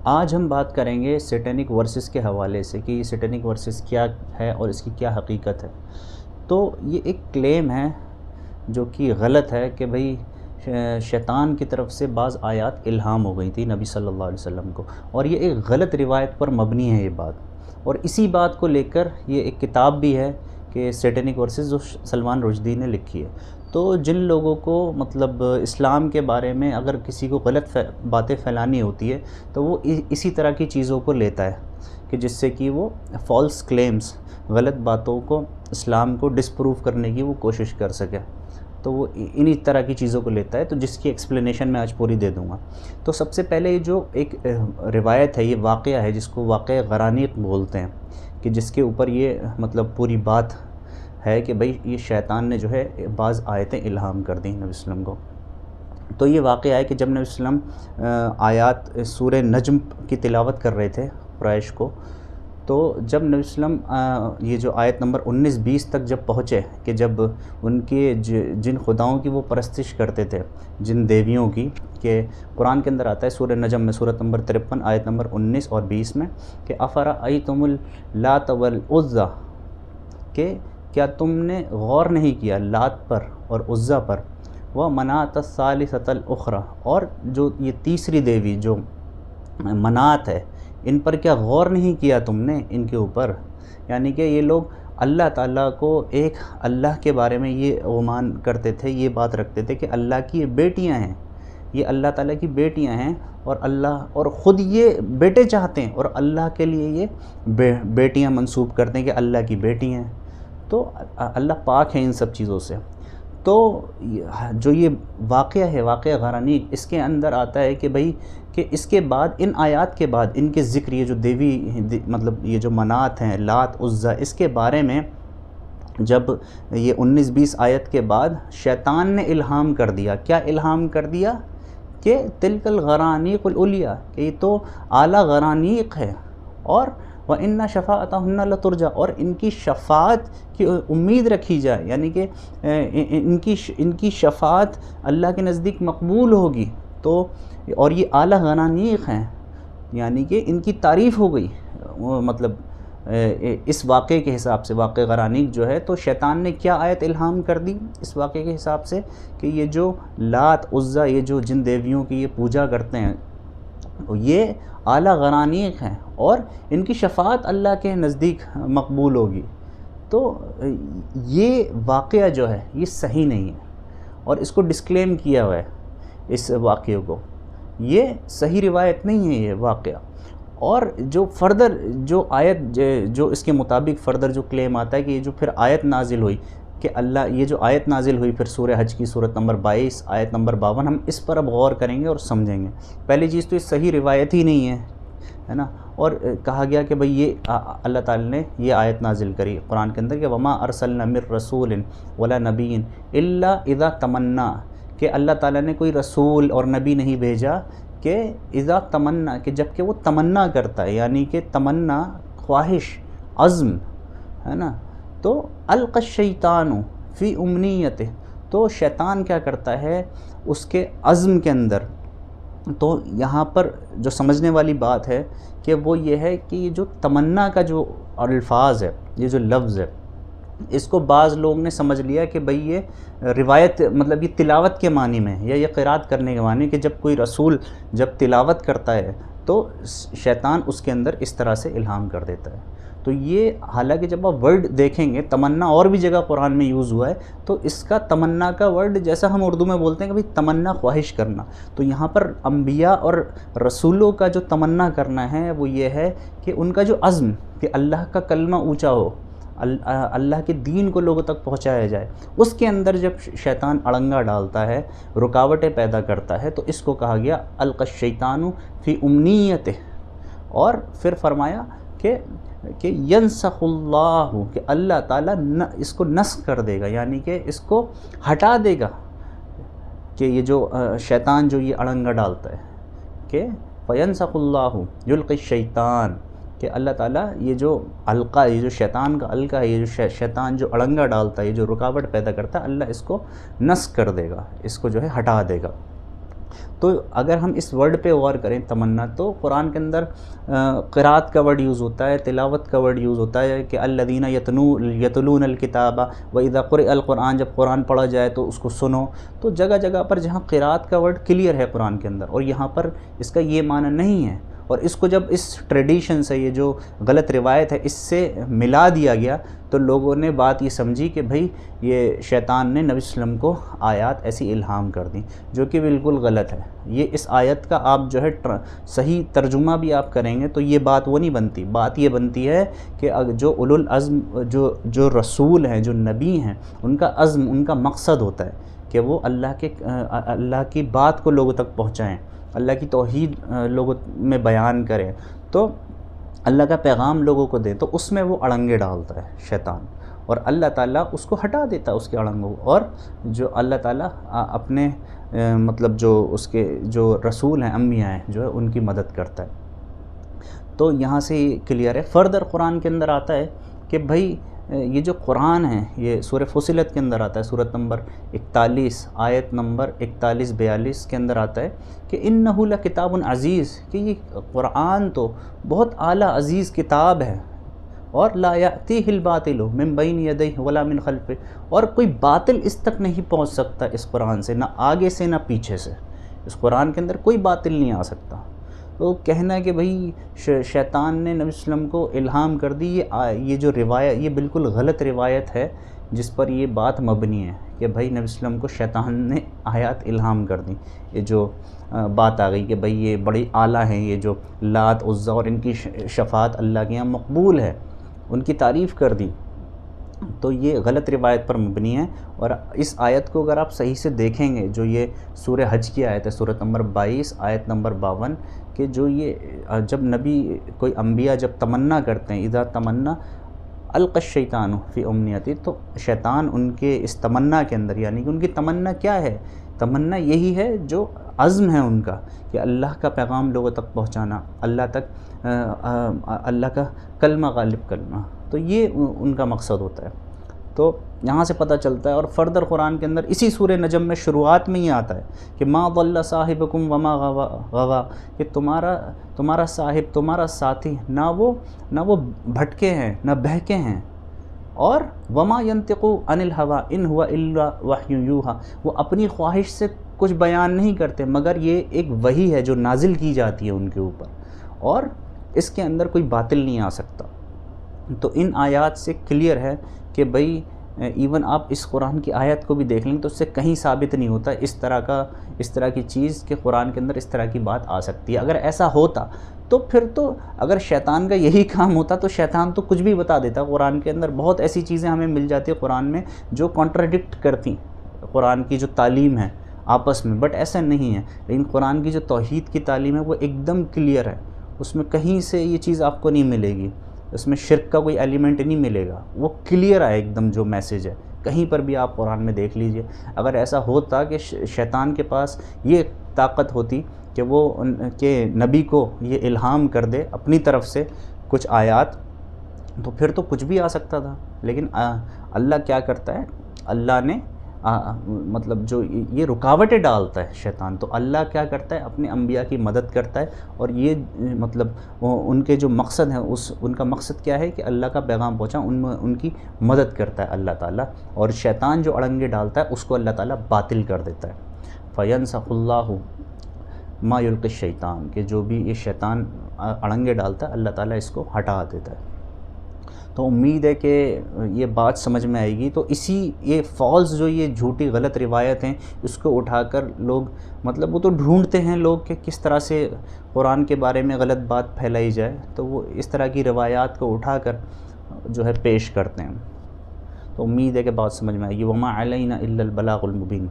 آج ہم بات کریں گے سیٹینک ورسز کے حوالے سے کہ یہ سیٹینک ورسز کیا ہے اور اس کی کیا حقیقت ہے۔ تو یہ ایک کلیم ہے جو کہ غلط ہے کہ بھئی شیطان کی طرف سے بعض آیات الہام ہو گئی تھی نبی صلی اللہ علیہ وسلم کو، اور یہ ایک غلط روایت پر مبنی ہے یہ بات، اور اسی بات کو لے کر یہ ایک کتاب بھی ہے کہ سیٹینک ورسز جو سلمان رشدی نے لکھی ہے۔ تو جن لوگوں کو مطلب اسلام کے بارے میں اگر کسی کو غلط باتیں پھیلانی ہوتی ہے تو وہ اسی طرح کی چیزوں کو لیتا ہے کہ جس سے کہ وہ فالس کلیمز، غلط باتوں کو اسلام کو ڈسپروف کرنے کی وہ کوشش کر سکے، تو وہ انہی طرح کی چیزوں کو لیتا ہے، تو جس کی ایکسپلینیشن میں آج پوری دے دوں گا۔ تو سب سے پہلے یہ جو ایک روایت ہے، یہ واقعہ ہے جس کو واقعہ غرانیق بولتے ہیں، کہ جس کے اوپر یہ مطلب پوری بات ہے کہ بھئی یہ شیطان نے جو ہے بعض آیتیں الہام کر دیں نبی وسلم کو۔ تو یہ واقعہ ہے کہ جب نبی وسلم آیات سورہ نجم کی تلاوت کر رہے تھے قریش کو، تو جب نبی وسلم یہ جو آیت نمبر 19-20 تک جب پہنچے کہ جب ان کے جن خداؤں کی وہ پرستش کرتے تھے، جن دیویوں کی، کہ قرآن کے اندر آتا ہے سورہ نجم میں سورۃ نمبر 53 آیت نمبر 19 اور 20 میں کہ افرأیتم اللات والعزیٰ، کہ کیا تم نے غور نہیں کیا لات پر اور عزیٰ پر، ومناۃ الثالثۃ الاخری، اور جو یہ تیسری دیوی جو منات ہے ان پر کیا غور نہیں کیا تم نے ان کے اوپر؟ یعنی کہ یہ لوگ اللہ تعالیٰ کو ایک اللہ کے بارے میں یہ گمان کرتے تھے، یہ بات رکھتے تھے کہ اللہ کی یہ بیٹیاں ہیں، یہ اللہ تعالیٰ کی بیٹیاں ہیں، اور اللہ اور خود یہ بیٹے چاہتے ہیں اور اللہ کے لیے یہ بیٹیاں منسوب کرتے ہیں کہ اللہ کی بیٹی ہیں۔ تو اللہ پاک ہے ان سب چیزوں سے۔ تو جو یہ واقعہ ہے، واقعہ غرانیق، اس کے اندر آتا ہے کہ بھئی کہ اس کے بعد ان آیات کے بعد ان کے ذکر، یہ جو دیوی مطلب یہ جو منات ہیں، لات عزیٰ، اس کے بارے میں جب یہ 19-20 آیت کے بعد شیطان نے الہام کر دیا، کیا الہام کر دیا کہ تلک الغرانیق العلیٰ، کہ یہ تو اعلیٰ غرانیق ہے، اور وَإِنَّ شَفَاعَتَهُنَّ لَتُرْجَىٰ، اور ان کی شفاعت کی امید رکھی جائے، یعنی کہ ان کی شفاعت اللہ کے نزدیک مقبول ہوگی، تو اور یہ اعلیٰ غرانیق ہیں، یعنی کہ ان کی تعریف ہو گئی۔ مطلب اس واقعے کے حساب سے واقعہ غرانیق جو ہے، تو شیطان نے کیا آیت الہام کر دی اس واقعے کے حساب سے کہ یہ جو لات عزیٰ، یہ جو جن دیویوں کی یہ پوجا کرتے ہیں، یہ اعلیٰ غرانیق ہیں اور ان کی شفاعت اللہ کے نزدیک مقبول ہوگی۔ تو یہ واقعہ جو ہے یہ صحیح نہیں ہے، اور اس کو ڈسکلیم کیا ہوا ہے اس واقعے کو، یہ صحیح روایت نہیں ہے یہ واقعہ۔ اور جو فردر جو آیت جو اس کے مطابق فردر جو کلیم آتا ہے کہ یہ جو پھر آیت نازل ہوئی کہ اللہ، یہ جو آیت نازل ہوئی پھر سورہ حج کی صورت نمبر 22 آیت نمبر 52، ہم اس پر اب غور کریں گے اور سمجھیں گے۔ پہلی چیز تو یہ صحیح روایت ہی نہیں ہے نا، اور کہا گیا کہ بھئی یہ اللہ تعالی نے یہ آیت نازل کری قرآن کے اندر کہ وما ارسلنا من رسول ولا نبی الا اذا تمنا، کہ اللہ تعالیٰ نے کوئی رسول اور نبی نہیں بھیجا کہ اذا تمنا، کہ جب کہ وہ تمنا کرتا ہے، یعنی کہ تمنا خواہش، عزم ہے نا۔ تو القی الشیطان فی امنیتہ، تو شیطان کیا کرتا ہے اس کے عزم کے اندر۔ تو یہاں پر جو سمجھنے والی بات ہے کہ وہ یہ ہے کہ یہ جو تمنا کا جو الفاظ ہے، یہ جو لفظ ہے، اس کو بعض لوگ نے سمجھ لیا کہ بھئی یہ روایت مطلب یہ تلاوت کے معنی میں، یا یہ قرات کرنے کے معنی، کہ جب کوئی رسول جب تلاوت کرتا ہے تو شیطان اس کے اندر اس طرح سے الہام کر دیتا ہے۔ تو یہ حالانکہ جب آپ ورڈ دیکھیں گے، تمنا اور بھی جگہ قرآن میں یوز ہوا ہے، تو اس کا تمنا کا ورڈ جیسا ہم اردو میں بولتے ہیں کہ بھئی تمنا خواہش کرنا، تو یہاں پر انبیاء اور رسولوں کا جو تمنا کرنا ہے وہ یہ ہے کہ ان کا جو عزم کہ اللہ کا کلمہ اونچا ہو، اللہ کے دین کو لوگوں تک پہنچایا جائے، اس کے اندر جب شیطان اڑنگا ڈالتا ہے، رکاوٹیں پیدا کرتا ہے، تو اس کو کہا گیا القی الشیطان فی امنیتہ۔ اور پھر فرمایا کہ ینسخ اللہ، کہ اللہ تعالیٰ اس کو نسخ کر دے گا، یعنی کہ اس کو ہٹا دے گا، کہ یہ جو شیطان جو یہ اڑنگا ڈالتا ہے کہ فینسخ اللہ یلقی الشیطان، کہ اللہ تعالیٰ یہ جو القا، یہ جو شیطان کا القا ہے، یہ جو شیطان جو اڑنگا ڈالتا ہے، یہ جو رکاوٹ پیدا کرتا ہے، اللہ اس کو نسخ کر دے گا، اس کو جو ہے ہٹا دے گا۔ تو اگر ہم اس ورڈ پہ غور کریں تمنا، تو قرآن کے اندر قرات کا ورڈ یوز ہوتا ہے، تلاوت کا ورڈ یوز ہوتا ہے کہ الذین یتلون الکتاب واذا قرئ القرآن، جب قرآن پڑھا جائے تو اس کو سنو۔ تو جگہ جگہ پر جہاں قرات کا ورڈ کلیئر ہے قرآن کے اندر، اور یہاں پر اس کا یہ معنی نہیں ہے، اور اس کو جب اس ٹریڈیشن سے، یہ جو غلط روایت ہے، اس سے ملا دیا گیا، تو لوگوں نے بات یہ سمجھی کہ بھئی یہ شیطان نے نبی صلی اللہ علیہ وسلم کو آیات ایسی الہام کر دیں، جو کہ بالکل غلط ہے۔ یہ اس آیت کا آپ جو ہے صحیح ترجمہ بھی آپ کریں گے تو یہ بات وہ نہیں بنتی، بات یہ بنتی ہے کہ جو اولو العزم، جو رسول ہیں، جو نبی ہیں، ان کا عزم، ان کا مقصد ہوتا ہے کہ وہ اللہ کی بات کو لوگوں تک پہنچائیں، اللہ کی توحید لوگوں میں بیان کریں، تو اللہ کا پیغام لوگوں کو دیں، تو اس میں وہ اڑنگے ڈالتا ہے شیطان، اور اللہ تعالیٰ اس کو ہٹا دیتا ہے، اس کے اڑنگوں کو، اور جو اللہ تعالیٰ اپنے مطلب جو اس کے جو رسول ہیں، انبیاء ہیں، جو ہے ان کی مدد کرتا ہے۔ تو یہاں سے یہ کلیئر ہے۔ فردر قرآن کے اندر آتا ہے کہ بھئی یہ جو قرآن ہے، یہ سورہ فصلت کے اندر آتا ہے، سورۃ نمبر 41 آیت نمبر 41-42 کے اندر آتا ہے کہ انہ لکتاب عزیز، کہ یہ قرآن تو بہت اعلیٰ عزیز کتاب ہے، اور لا یأتیہ الباطل من بین یدیہ ولا من خلفہ، اور کوئی باطل اس تک نہیں پہنچ سکتا اس قرآن سے، نہ آگے سے نہ پیچھے سے، اس قرآن کے اندر کوئی باطل نہیں آ سکتا۔ تو کہنا ہے کہ بھئی شیطان نے نبی صلی اللہ علیہ وسلم کو الہام کر دی، یہ جو روایت، یہ بالکل غلط روایت ہے جس پر یہ بات مبنی ہے کہ بھئی نبی صلی اللہ علیہ وسلم کو شیطان نے آیات الہام کر دی۔ یہ جو بات آ گئی کہ بھئی یہ بڑی اعلیٰ ہیں، یہ جو لات، عزیٰ، اور ان کی شفاعت اللہ کے یہاں مقبول ہے، ان کی تعریف کر دی، تو یہ غلط روایت پر مبنی ہے۔ اور اس آیت کو اگر آپ صحیح سے دیکھیں گے، جو یہ سورہ حج کی آیت ہے، سورۃ نمبر 22 آیت نمبر 52، کہ جو یہ جب نبی، کوئی انبیاء جب تمنا کرتے ہیں، اذا تمنا القی الشیطان فی امنیتی، تو شیطان ان کے اس تمنا کے اندر، یعنی کہ ان کی تمنا کیا ہے؟ تمنا یہی ہے جو عزم ہے ان کا، کہ اللہ کا پیغام لوگوں تک پہنچانا، اللہ تک اللہ کا کلمہ غالب کرنا، تو یہ ان کا مقصد ہوتا ہے۔ تو یہاں سے پتہ چلتا ہے، اور فردر قرآن کے اندر اسی سورہ نجم میں شروعات میں ہی آتا ہے کہ ما ضل صاحبکم وما غوا، کہ تمہارا صاحب، تمہارا ساتھی، نہ وہ بھٹکے ہیں، نہ بہکے ہیں، اور وما ينطق عن الهوى ان هو الا وحی یوحی، وہ اپنی خواہش سے کچھ بیان نہیں کرتے، مگر یہ ایک وحی ہے جو نازل کی جاتی ہے ان کے اوپر، اور اس کے اندر کوئی باطل نہیں آ سکتا۔ تو ان آیات سے کلیئر ہے کہ بھئی ایون آپ اس قرآن کی آیت کو بھی دیکھ لیں تو اس سے کہیں ثابت نہیں ہوتا اس طرح کی چیز کہ قرآن کے اندر اس طرح کی بات آ سکتی ہے۔ اگر ایسا ہوتا تو پھر تو اگر شیطان کا یہی کام ہوتا تو شیطان تو کچھ بھی بتا دیتا۔ قرآن کے اندر بہت ایسی چیزیں ہمیں مل جاتی ہیں قرآن میں جو کانٹراڈکٹ کرتی قرآن کی جو تعلیم ہے آپس میں، بٹ ایسا نہیں ہے۔ لیکن قرآن کی جو توحید کی تعلیم ہے وہ ایک دم کلیئر ہے، اس میں کہیں سے یہ چیز آپ کو نہیں ملے گی، اس میں شرک کا کوئی ایلیمنٹ نہیں ملے گا، وہ کلیئر ہے ایک دم جو میسیج ہے۔ کہیں پر بھی آپ قرآن میں دیکھ لیجئے، اگر ایسا ہوتا کہ شیطان کے پاس یہ طاقت ہوتی کہ وہ کہ نبی کو یہ الہام کر دے اپنی طرف سے کچھ آیات، تو پھر تو کچھ بھی آ سکتا تھا۔ لیکن اللہ کیا کرتا ہے، اللہ نے مطلب جو یہ رکاوٹیں ڈالتا ہے شیطان، تو اللہ کیا کرتا ہے، اپنے انبیاء کی مدد کرتا ہے، اور یہ مطلب ان کے جو مقصد ہیں ان کا مقصد کیا ہے کہ اللہ کا پیغام پہنچا، ان کی مدد کرتا ہے اللہ تعالیٰ، اور شیطان جو اڑنگے ڈالتا ہے اس کو اللہ تعالیٰ باطل کر دیتا ہے۔ فَيَنْسَخُ اللَّهُ مَا يُلْقِي الشَّيْطَانُ، کہ جو بھی یہ شیطان اڑنگے ڈالتا ہے اللہ تعالیٰ اس کو ہٹا دیتا ہے۔ تو امید ہے کہ یہ بات سمجھ میں آئے گی۔ تو یہ فالس، جو یہ جھوٹی غلط روایت ہیں، اس کو اٹھا کر لوگ مطلب وہ تو ڈھونڈتے ہیں لوگ کہ کس طرح سے قرآن کے بارے میں غلط بات پھیلائی جائے، تو وہ اس طرح کی روایات کو اٹھا کر جو ہے پیش کرتے ہیں۔ تو امید ہے کہ بات سمجھ میں آئے گی۔ وَمَا عَلَيْنَا إِلَّا الْبَلَاغُ الْمُبِينُ۔